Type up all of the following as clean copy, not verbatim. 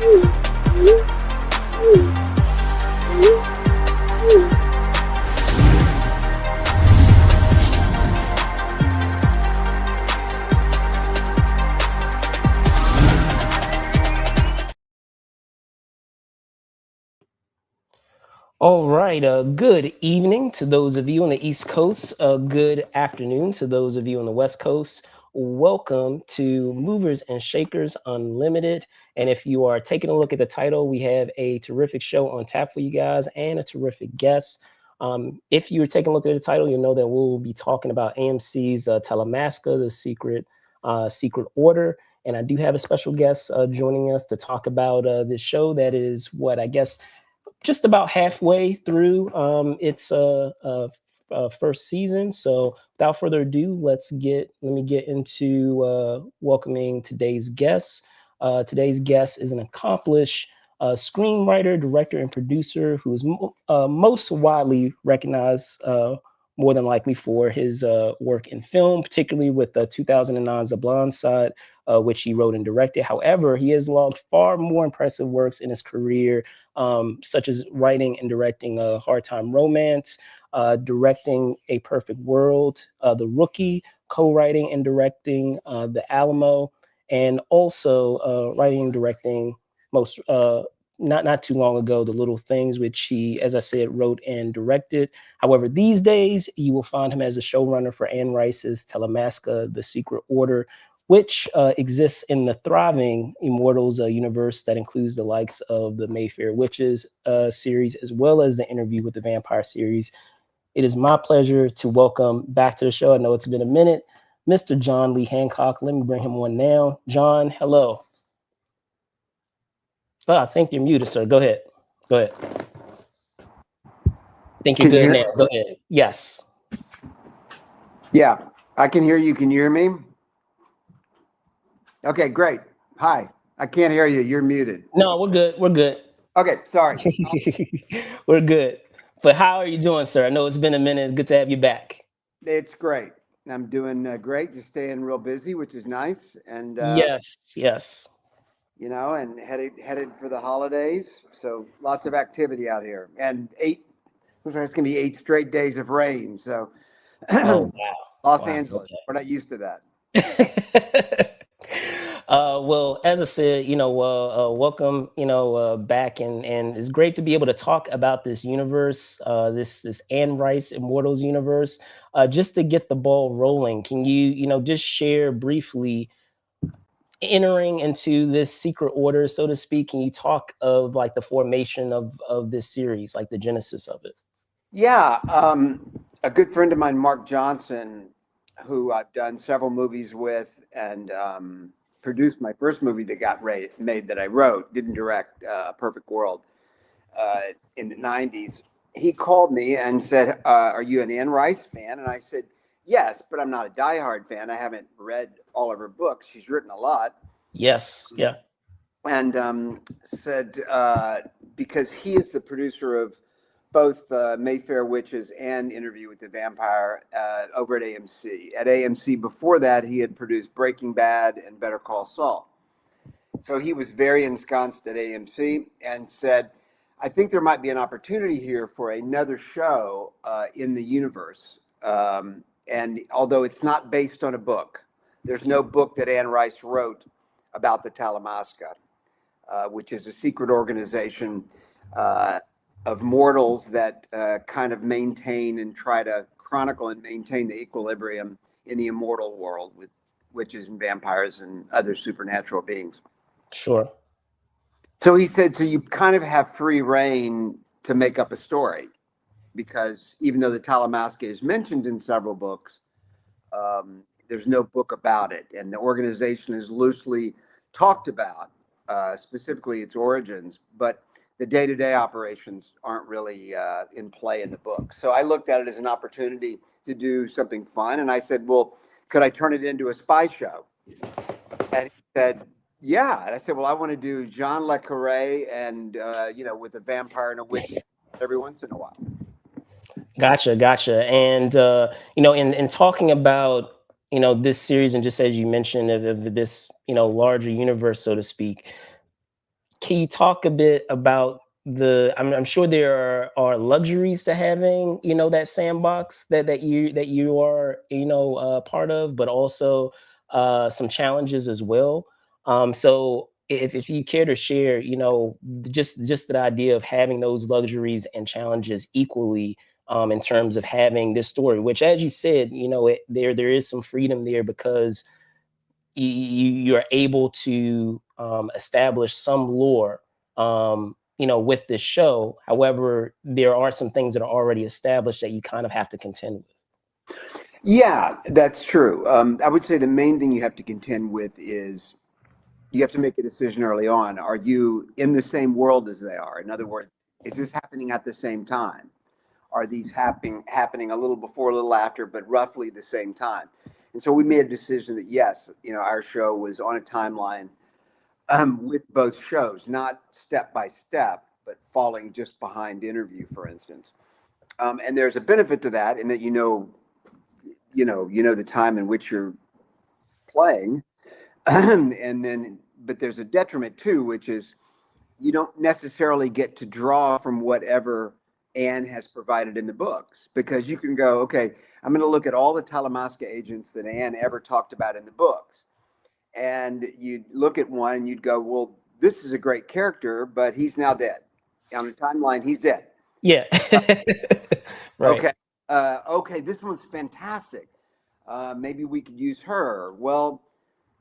All right. Good evening to those of you on the East Coast. Good afternoon to those of you on the West Coast. Welcome to Movers and Shakers Unlimited. And if you are taking a look at the title, we have a terrific show on tap for you guys and a terrific guest. If you're taking a look at the title, you'll know that we'll be talking about AMC's Talamasca, the secret order. And I do have a special guest joining us to talk about this show that is what I guess just about halfway through its first season. So without further ado, let me get into welcoming today's guest. Today's guest is an accomplished screenwriter, director, and producer who is most widely recognized, more than likely, for his work in film, particularly with 2009's The Blind Side, which he wrote and directed. However, he has logged far more impressive works in his career, such as writing and directing Hard Time Romance, directing A Perfect World, The Rookie, co-writing and directing The Alamo, and also writing and directing most not too long ago, The Little Things, which he, as I said, wrote and directed. However, these days you will find him as a showrunner for Anne Rice's Talamasca, The Secret Order, which exists in the thriving Immortals universe that includes the likes of the Mayfair Witches series, as well as the Interview with the Vampire series. It is my pleasure to welcome back to the show. I know it's been a minute, Mr. John Lee Hancock. Let me bring him on now. John, hello. Oh, I think you're muted, sir. Go ahead. Go ahead. I think you're good now. Go ahead. Yes. Yeah, I can hear you. Can you hear me? Okay, great. Hi. I can't hear you. You're muted. No, we're good. We're good. Okay, sorry. We're good. But how are you doing, sir? I know it's been a minute. It's good to have you back. It's great. I'm doing great. Just staying real busy, which is nice. And yes. You know, and headed for the holidays. So lots of activity out here. And looks like it's gonna be 8 straight days of rain. So Oh wow. Los Angeles. Okay. We're not used to that. Well, as I said, welcome, back, and it's great to be able to talk about this universe, this Anne Rice Immortals universe. Just to get the ball rolling, can you, just share briefly entering into this secret order, so to speak? Can you talk of like the formation of this series, like the genesis of it? Yeah, a good friend of mine, Mark Johnson, who I've done several movies with, and produced my first movie that got made that I wrote, didn't direct, A Perfect World, in the 90s. He called me and said, are you an Anne Rice fan? And I said, yes, but I'm not a diehard fan. I haven't read all of her books. She's written a lot. Yes, yeah. And said, because he is the producer of both Mayfair Witches and Interview with the Vampire over at AMC. At AMC before that, he had produced Breaking Bad and Better Call Saul. So he was very ensconced at AMC and said, I think there might be an opportunity here for another show in the universe. And although it's not based on a book, there's no book that Anne Rice wrote about the Talamasca, which is a secret organization of mortals that kind of maintain and try to chronicle and maintain the equilibrium in the immortal world with witches and vampires and other supernatural beings. Sure. So he said, so you kind of have free reign to make up a story, because even though the Talamasca is mentioned in several books, there's no book about it. And the organization is loosely talked about, specifically its origins, but the day-to-day operations aren't really in play in the book. So I looked at it as an opportunity to do something fun. And I said, well, could I turn it into a spy show? And he said, yeah. And I said, well, I want to do Jean Le Carré and, with a vampire and a witch every once in a while. Gotcha. And, in talking about, this series, and just as you mentioned of this, larger universe, so to speak, can you talk a bit about I'm sure there are luxuries to having, that sandbox that you are, part of, but also some challenges as well. So if you care to share, just the idea of having those luxuries and challenges equally, in terms of having this story, which, as you said, there is some freedom there because you're able to establish some lore, with this show. However, there are some things that are already established that you kind of have to contend with. Yeah, that's true. I would say the main thing you have to contend with is you have to make a decision early on. Are you in the same world as they are? In other words, is this happening at the same time? Are these happening a little before, a little after, but roughly the same time? And so we made a decision that yes, our show was on a timeline with both shows, not step by step, but falling just behind Interview, for instance. And there's a benefit to that in that the time in which you're playing, and then but there's a detriment too, which is you don't necessarily get to draw from whatever Anne has provided in the books, because you can go, okay, I'm going to look at all the Talamasca agents that Anne ever talked about in the books, and you'd look at one and you'd go, well, this is a great character, but he's now dead. On the timeline, he's dead. Yeah. Right. Okay. Okay, this one's fantastic. Maybe we could use her. Well,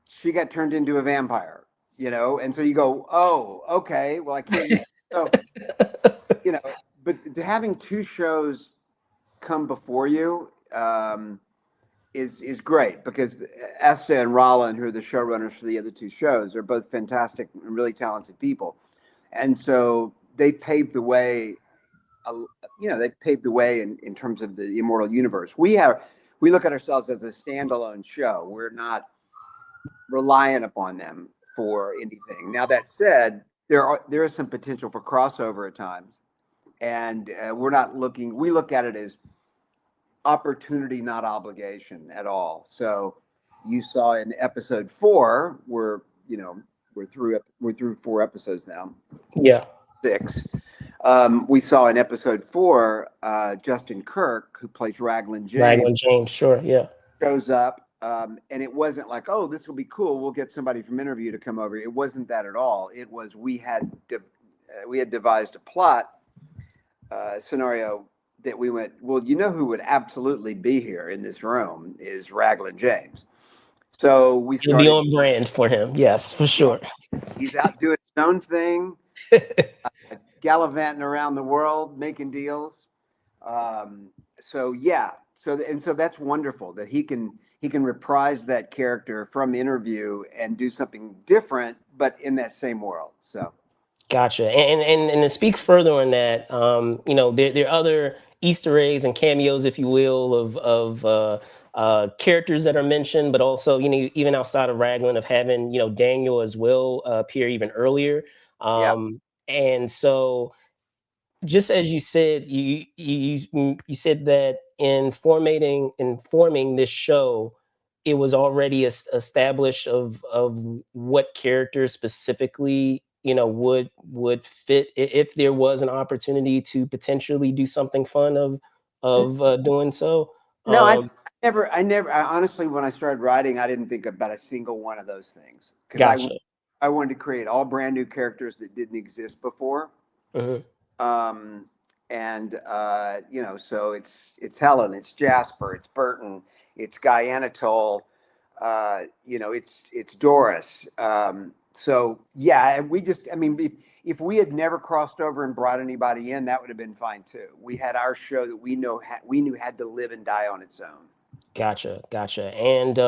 she got turned into a vampire, and so you go, oh, okay, well, I can't use so, you know, but having two shows come before you is great, because Esther and Rollin, who are the showrunners for the other two shows, are both fantastic and really talented people, and so they paved the way. They paved the way in terms of the Immortal Universe. We look at ourselves as a standalone show. We're not reliant upon them for anything. Now, that said, there is some potential for crossover at times, and we're not looking. We look at it as opportunity, not obligation at all. So, you saw in episode 4, we're through 4 episodes now. Yeah. 6. We saw in episode 4, Justin Kirk, who plays Raglan James, sure, yeah. shows up. And it wasn't like, oh, this will be cool, we'll get somebody from Interview to come over. It wasn't that at all. It was we had devised a plot scenario that we went, well, who would absolutely be here in this room is Raglan James. So we It'll be on brand for him. Yes, for sure. He's out doing his own thing, gallivanting around the world, making deals. So that's wonderful that he can reprise that character from Interview and do something different, but in that same world. So. Gotcha. And to speak further on that, there are other Easter eggs and cameos, if you will, of characters that are mentioned, but also, even outside of Raglan, of having, Daniel as well appear even earlier. And so, just as you said, you said that in forming this show, it was already established of what characters specifically, would fit if there was an opportunity to potentially do something fun of doing so. No, I honestly, when I started writing, I didn't think about a single one of those things, because Gotcha. I wanted to create all brand new characters that didn't exist before. Mhm. So it's Helen, it's Jasper, it's Burton, it's Guy Anatole, it's Doris. So yeah, and if we had never crossed over and brought anybody in, that would have been fine too. We had our show that we knew had to live and die on its own. Gotcha. And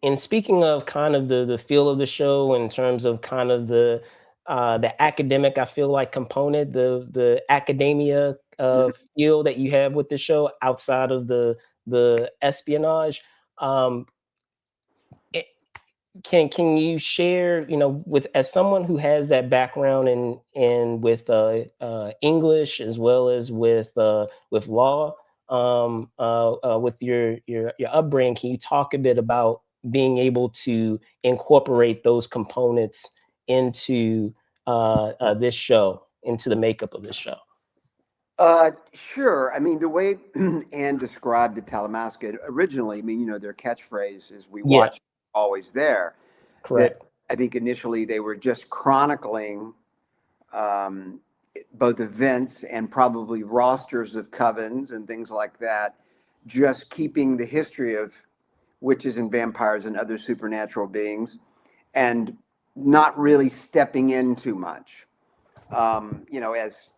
and speaking of kind of the feel of the show in terms of kind of the academic, I feel like, component, the academia feel that you have with the show outside of the espionage. Um, can you share, with, as someone who has that background in with English as well as with law, with your upbringing, can you talk a bit about being able to incorporate those components into this show, into the makeup of this show? Sure. I mean, the way Anne described the Talamasca originally, I mean, their catchphrase is "We Yeah, watch, always there." That correct. I think initially they were just chronicling um, both events and probably rosters of covens and things like that, just keeping the history of witches and vampires and other supernatural beings, and not really stepping in too much. As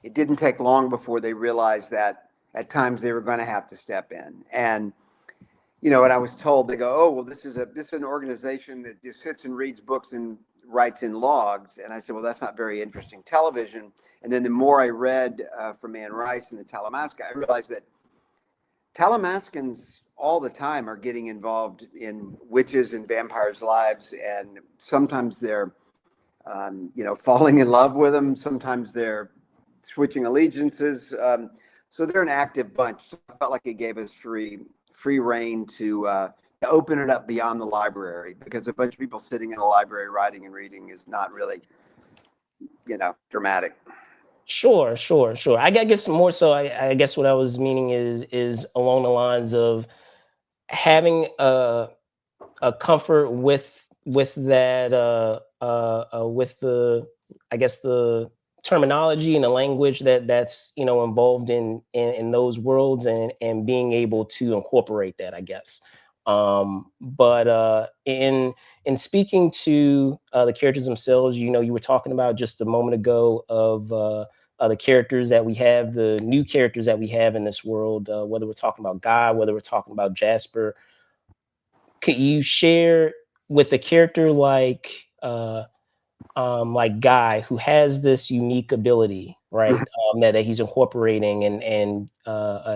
it didn't take long before they realized that at times they were going to have to step in. And and I was told, they go, "Oh, well, this is an organization that just sits and reads books and writes in logs." And I said, "Well, that's not very interesting television." And then the more I read from Anne Rice and the Talamasca, I realized that Talamascans all the time are getting involved in witches and vampires' lives, and sometimes they're falling in love with them. Sometimes they're switching allegiances. So they're an active bunch. So I felt like it gave us free reign to open it up beyond the library, because a bunch of people sitting in a library writing and reading is not really, dramatic. Sure, sure, sure. I guess more so. I guess what I was meaning is along the lines of having a comfort with that with the, I guess, the terminology and the language that's involved in those worlds, and being able to incorporate that, I guess. But in speaking to the characters themselves, you were talking about just a moment ago of the characters that we have, the new characters that we have in this world, whether we're talking about Guy, whether we're talking about Jasper. Could you share with a character like Guy, who has this unique ability, right? That he's incorporating and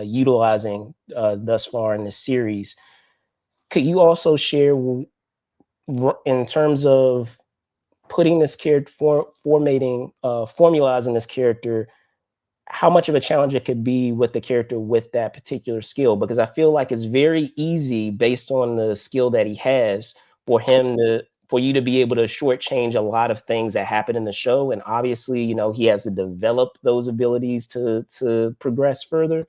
utilizing thus far in this series. Could you also share in terms of putting this character, formalizing this character, how much of a challenge it could be with the character with that particular skill? Because I feel like it's very easy, based on the skill that he has, for you to be able to shortchange a lot of things that happen in the show. And obviously, he has to develop those abilities to progress further.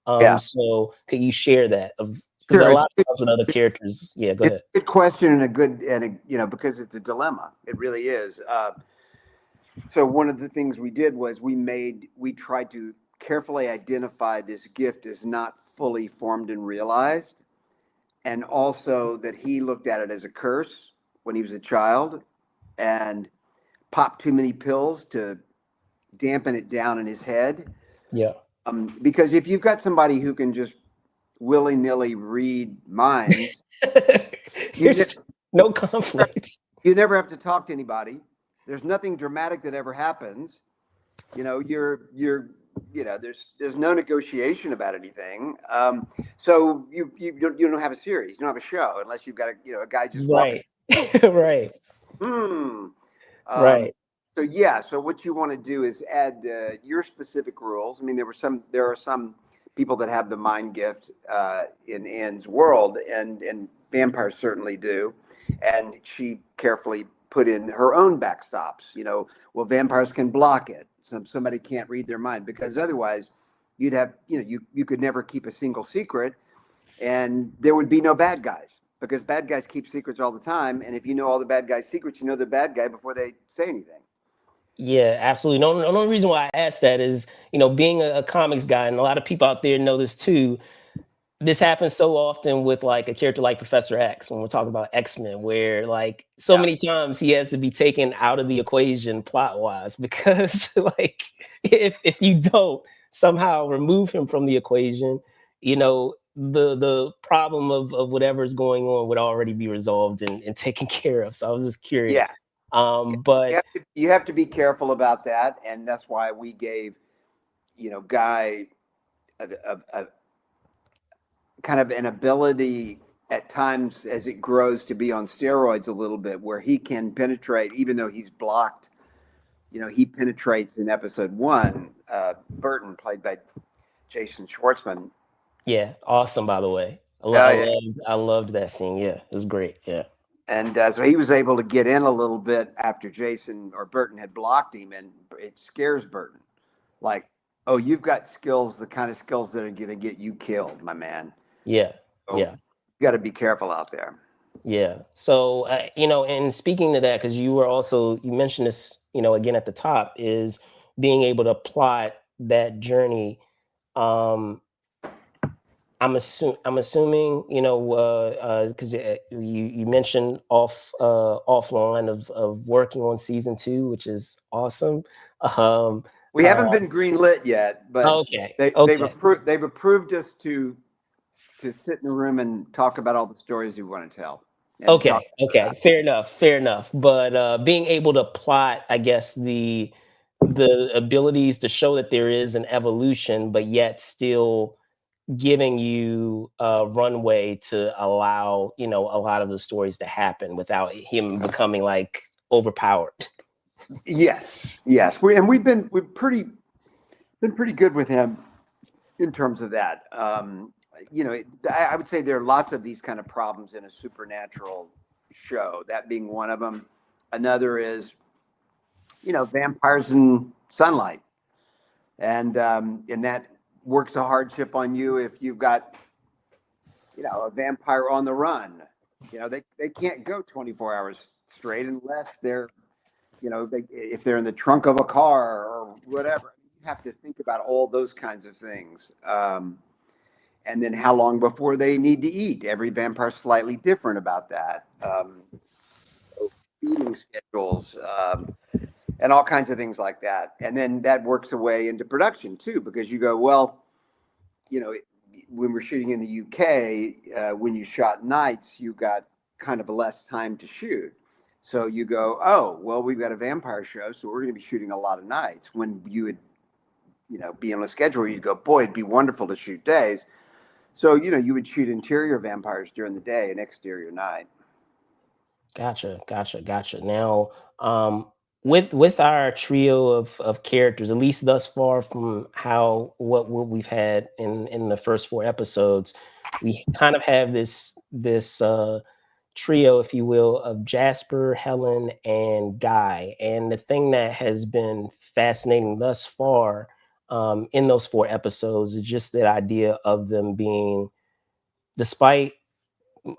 Yeah, So could you share that? Because a sure. lot of times with other characters, yeah, go It's ahead. a good question, and because it's a dilemma. It really is. So one of the things we did was we tried to carefully identify this gift as not fully formed and realized, and also that he looked at it as a curse when he was a child and popped too many pills to dampen it down in his head. Yeah. Because if you've got somebody who can just willy nilly read minds, you There's no conflict. you never have to talk to anybody. There's nothing dramatic that ever happens. There's no negotiation about anything. So you don't have a series, you don't have a show unless you've got a guy just walking. Right. Right. Hmm. Um, Right. so yeah, so what you want to do is add your specific rules. I mean, there are some people that have the mind gift in Anne's world, and vampires certainly do. And she carefully put in her own backstops. Well, vampires can block it. Somebody can't read their mind, because otherwise, you'd have you could never keep a single secret, and there would be no bad guys, because bad guys keep secrets all the time. And if you know all the bad guys' secrets, you know the bad guy before they say anything. Yeah, absolutely. No reason why I asked that is, being a comics guy, and a lot of people out there know this too. This happens so often with like a character like Professor X when we're talking about X-Men, where like so Yeah, many times he has to be taken out of the equation plot wise, because like if you don't somehow remove him from the equation, the problem of whatever's going on would already be resolved and taken care of. So I was just yeah. curious. But You have to be careful about that, and that's why we gave Guy a kind of an ability at times, as it grows, to be on steroids a little bit, where he can penetrate even though he's blocked. He penetrates in episode one. Burton, played by Jason Schwartzman. yeah, awesome, by the way. Yeah, I loved that scene. Yeah, it was great. Yeah. so he was able to get in a little bit after Jason or Burton had blocked him, and it scares Burton. Like, oh, you've got skills, the kind of skills that are going to get you killed, my man. Yeah. So Yeah. you got to be careful out there. Yeah. So, and speaking to that, because you mentioned this, again at the top, is being able to plot that journey. Um, I'm assuming, because you mentioned offline of working on season 2, which is awesome. Um, We uh, haven't been greenlit yet, but okay, they've okay. approved us to sit in a room and talk about all the stories you want to tell and to talk Okay, about. okay, fair enough, fair enough. But being able to plot, I guess the abilities to show that there is an evolution, but yet still giving you runway to allow a lot of the stories to happen without him becoming like overpowered. Yes, we've been pretty good with him in terms of that. I would say there are lots of these kind of problems in a supernatural show. That being one of them. Another is, vampires and sunlight, and that works a hardship on you if you've got, a vampire on the run. They can't go 24 hours straight unless they're, if they're in the trunk of a car or whatever. You have to think about all those kinds of things. And then how long before they need to eat. Every vampire's slightly different about that. Feeding schedules, and all kinds of things like that. And then that works a way into production too, because you go, well, when we're shooting in the UK, when you shot nights, you got kind of less time to shoot. So you go, oh, well, we've got a vampire show, so we're going to be shooting a lot of nights. When you would, be on a schedule, you'd go, boy, it'd be wonderful to shoot days. So, you would shoot interior vampires during the day and exterior night. Gotcha, gotcha, gotcha. Now, with our trio of characters, at least thus far from what we've had in the first 4 episodes, we kind of have this trio, if you will, of Jasper, Helen, and Guy. And the thing that has been fascinating thus far, in those 4 episodes, is just that idea of them being, despite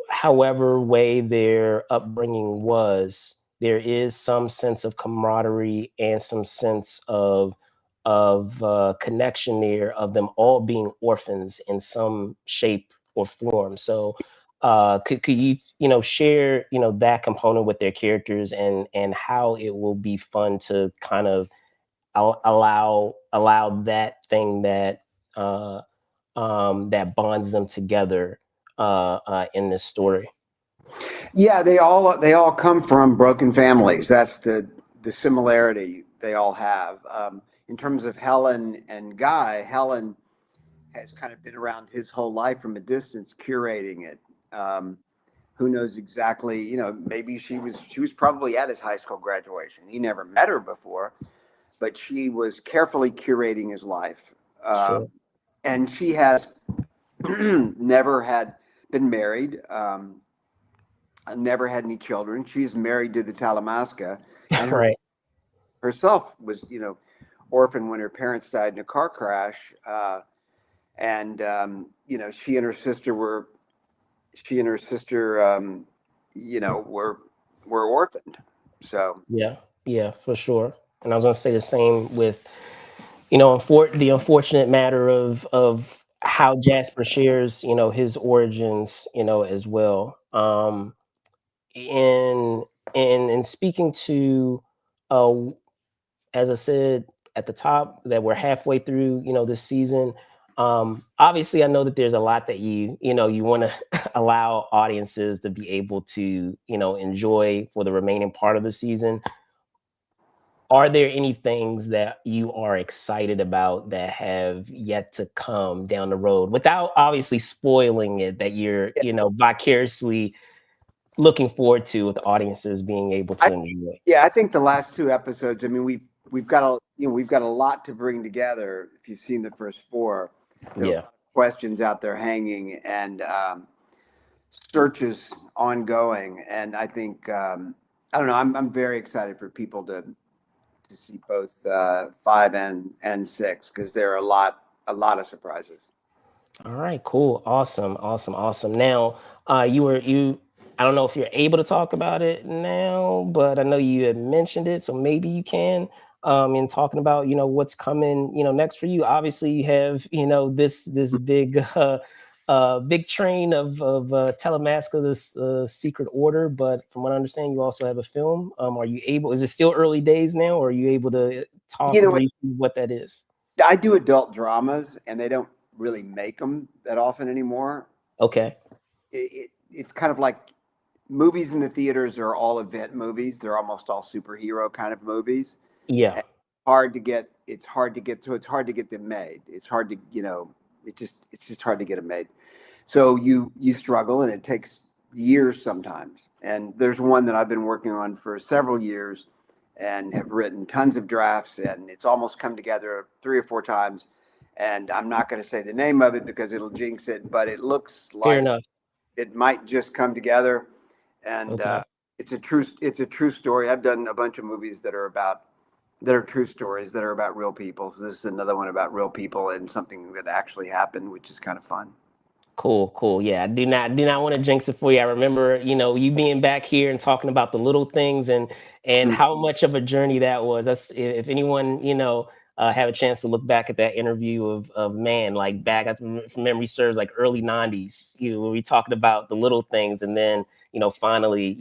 however way their upbringing was, there is some sense of camaraderie and some sense of connection there, of them all being orphans in some shape or form. So could you share that component with their characters, and how it will be fun to kind of allow that thing uh that bonds them together in this story. Yeah, they all come from broken families. That's the similarity they all have. In terms of Helen and Guy, Helen has kind of been around his whole life from a distance, curating it. Who knows exactly? Maybe she was probably at his high school graduation. He never met her before, but she was carefully curating his life. Sure. And she has never had been married. Never had any children. She's married to the Talamasca, and Right. herself was, orphaned when her parents died in a car crash. And she and her sister were, were orphaned. So Yeah. Yeah, for sure. And I was going to say the same with the unfortunate matter of how Jasper shares his origins as well. In in speaking to, uh as I said at the top, that we're halfway through, this season. Obviously, I know that there's a lot that you want to allow audiences to be able to, enjoy for the remaining part of the season. Are there any things that you are excited about that have yet to come down the road, without obviously spoiling it, that you're, vicariously looking forward to, with audiences being able I to enjoy? yeah, I think the last two episodes. I mean, we've got a lot to bring together. If you've seen the first four, there are a Yeah. lot of questions out there hanging, and search is ongoing, and I think I don't know. I'm very excited for people to see both 5 and 6 because there are a lot of surprises. All right, cool. Awesome, awesome, awesome. Now, you I don't know if you're able to talk about it now, but I know you had mentioned it, so maybe you can in talking about, what's coming, next for you. Obviously, you have, this big big train of Talamasca, this secret order, but from what I understand, you also have a film. Are you able, is it still early days now, or are you able to talk You know, briefly what that is? I do adult dramas, and they don't really make them that often anymore. Okay. It's kind of like movies in the theaters are all event movies. They're almost all superhero kind of movies. Yeah. And hard to get. It's hard to get. So it's hard to get them made. It's hard to it's just hard to get them made. So you struggle, and it takes years sometimes. And there's one that I've been working on for several years, and have written tons of drafts, and it's almost come together 3 or 4 times. And I'm not going to say the name of it because it'll jinx it, but it looks Fair like enough. it might just come together. And Okay. it's a true story. I've done a bunch of movies that are true stories that are about real people. So this is another one about real people and something that actually happened, which is kind of fun. Cool, cool. Yeah, I do not want to jinx it for you. I remember, you being back here and talking about the little things and Mm. how much of a journey that was. That's if anyone, have a chance to look back at that interview of man, like back if memory serves, like early '90s, where we talked about the little things, and then, finally,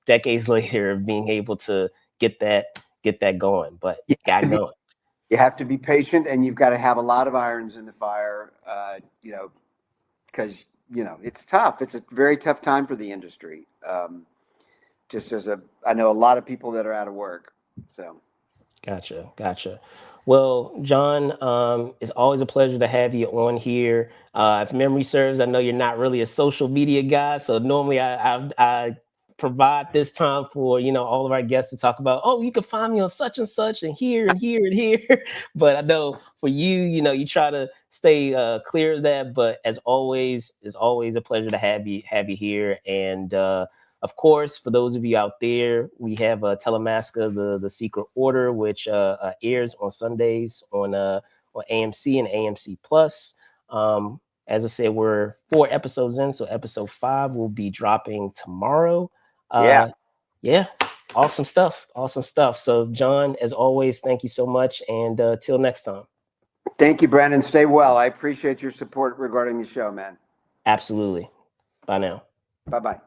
decades later, being able to get that going, but You have to got be going. you have to be patient, and you've got to have a lot of irons in the fire. Because it's tough. It's a very tough time for the industry. Just as I know a lot of people that are out of work. So Gotcha, gotcha. Well, John, it's always a pleasure to have you on here. If memory serves, I know you're not really a social media guy, so normally I provide this time for all of our guests to talk about. Oh, you can find me on such and such, and here and here and here. But I know for you, you try to stay clear of that. But as always, it's always a pleasure to have you here, and of course, for those of you out there, we have Talamasca, the Secret Order, which airs on Sundays on AMC and AMC Plus. As I said, we're 4 episodes in, so episode 5 will be dropping tomorrow. yeah, Yeah, awesome stuff, awesome stuff. So, John, as always, thank you so much, and till next time. thank you, Brandon. Stay well. I appreciate your support regarding the show, man. Absolutely. Bye now. Bye bye.